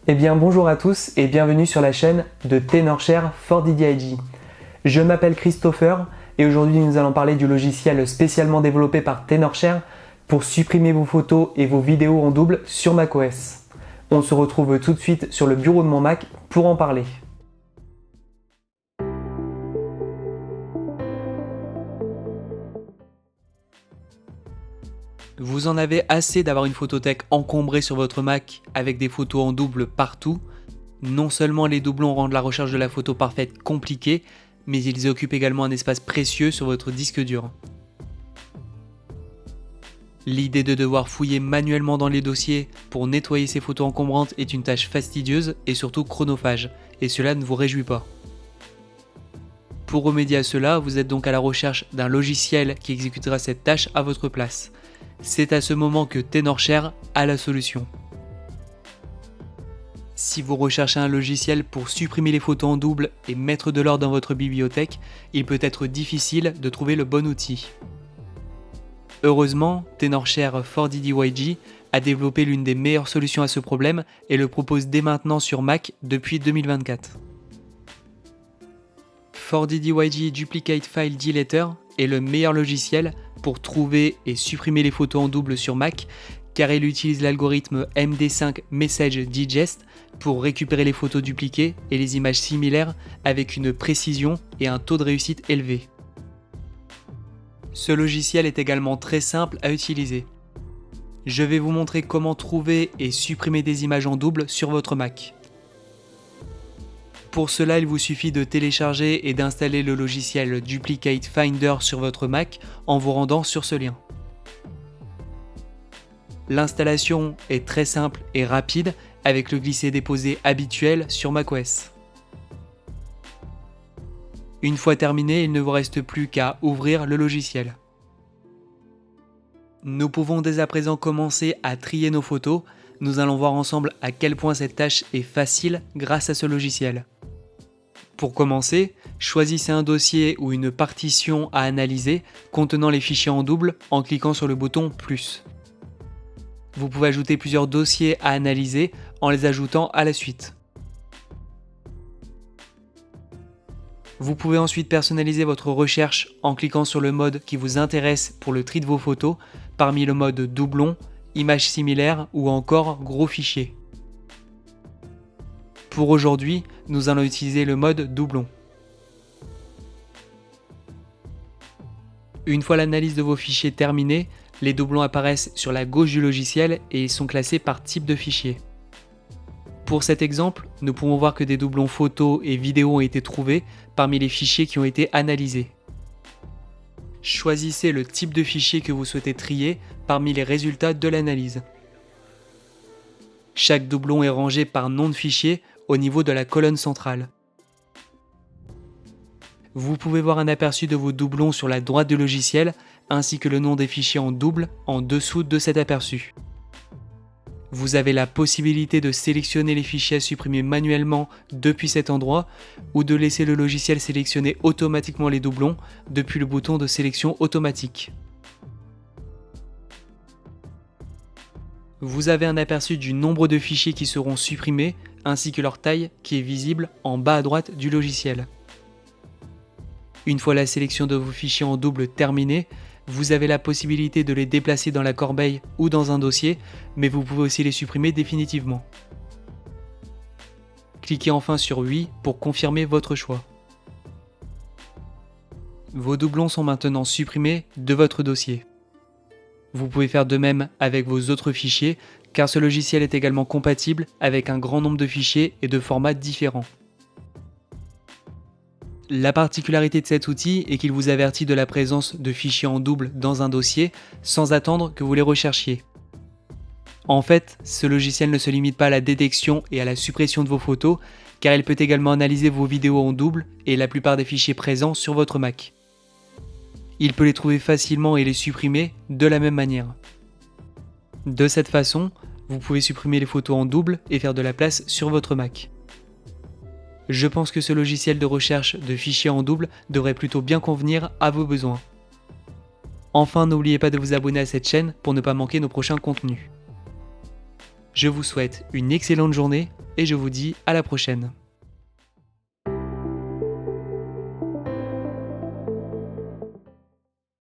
Eh bien bonjour à tous et bienvenue sur la chaîne de Tenorshare for DDIG. Je m'appelle Christopher et aujourd'hui nous allons parler du logiciel spécialement développé par Tenorshare pour supprimer vos photos et vos vidéos en double sur macOS. On se retrouve tout de suite sur le bureau de mon Mac pour en parler. Vous en avez assez d'avoir une photothèque encombrée sur votre Mac avec des photos en double partout. Non seulement les doublons rendent la recherche de la photo parfaite compliquée, mais ils occupent également un espace précieux sur votre disque dur. L'idée de devoir fouiller manuellement dans les dossiers pour nettoyer ces photos encombrantes est une tâche fastidieuse et surtout chronophage, et cela ne vous réjouit pas. Pour remédier à cela, vous êtes donc à la recherche d'un logiciel qui exécutera cette tâche à votre place. C'est à ce moment que Tenorshare a la solution. Si vous recherchez un logiciel pour supprimer les photos en double et mettre de l'ordre dans votre bibliothèque, il peut être difficile de trouver le bon outil. Heureusement, Tenorshare for DDIG a développé l'une des meilleures solutions à ce problème et le propose dès maintenant sur Mac depuis 2024. For DDIG Duplicate File Deleter est le meilleur logiciel pour trouver et supprimer les photos en double sur Mac car il utilise l'algorithme MD5 Message Digest pour récupérer les photos dupliquées et les images similaires avec une précision et un taux de réussite élevé. Ce logiciel est également très simple à utiliser. Je vais vous montrer comment trouver et supprimer des images en double sur votre Mac. Pour cela, il vous suffit de télécharger et d'installer le logiciel Duplicate Finder sur votre Mac en vous rendant sur ce lien. L'installation est très simple et rapide avec le glisser-déposer habituel sur macOS. Une fois terminé, il ne vous reste plus qu'à ouvrir le logiciel. Nous pouvons dès à présent commencer à trier nos photos. Nous allons voir ensemble à quel point cette tâche est facile grâce à ce logiciel. Pour commencer, choisissez un dossier ou une partition à analyser contenant les fichiers en double en cliquant sur le bouton « Plus ». Vous pouvez ajouter plusieurs dossiers à analyser en les ajoutant à la suite. Vous pouvez ensuite personnaliser votre recherche en cliquant sur le mode qui vous intéresse pour le tri de vos photos parmi le mode doublon, images similaires ou encore gros fichiers. Pour aujourd'hui, nous allons utiliser le mode doublon. Une fois l'analyse de vos fichiers terminée, les doublons apparaissent sur la gauche du logiciel et ils sont classés par type de fichier. Pour cet exemple, nous pouvons voir que des doublons photos et vidéos ont été trouvés parmi les fichiers qui ont été analysés. Choisissez le type de fichier que vous souhaitez trier parmi les résultats de l'analyse. Chaque doublon est rangé par nom de fichier au niveau de la colonne centrale. Vous pouvez voir un aperçu de vos doublons sur la droite du logiciel ainsi que le nom des fichiers en double en dessous de cet aperçu. Vous avez la possibilité de sélectionner les fichiers à supprimer manuellement depuis cet endroit ou de laisser le logiciel sélectionner automatiquement les doublons depuis le bouton de sélection automatique. Vous avez un aperçu du nombre de fichiers qui seront supprimés ainsi que leur taille qui est visible en bas à droite du logiciel. Une fois la sélection de vos fichiers en double terminée, vous avez la possibilité de les déplacer dans la corbeille ou dans un dossier, mais vous pouvez aussi les supprimer définitivement. Cliquez enfin sur Oui pour confirmer votre choix. Vos doublons sont maintenant supprimés de votre dossier. Vous pouvez faire de même avec vos autres fichiers, car ce logiciel est également compatible avec un grand nombre de fichiers et de formats différents. La particularité de cet outil est qu'il vous avertit de la présence de fichiers en double dans un dossier sans attendre que vous les recherchiez. En fait, ce logiciel ne se limite pas à la détection et à la suppression de vos photos, car il peut également analyser vos vidéos en double et la plupart des fichiers présents sur votre Mac. Il peut les trouver facilement et les supprimer de la même manière. De cette façon, vous pouvez supprimer les photos en double et faire de la place sur votre Mac. Je pense que ce logiciel de recherche de fichiers en double devrait plutôt bien convenir à vos besoins. Enfin, n'oubliez pas de vous abonner à cette chaîne pour ne pas manquer nos prochains contenus. Je vous souhaite une excellente journée et je vous dis à la prochaine.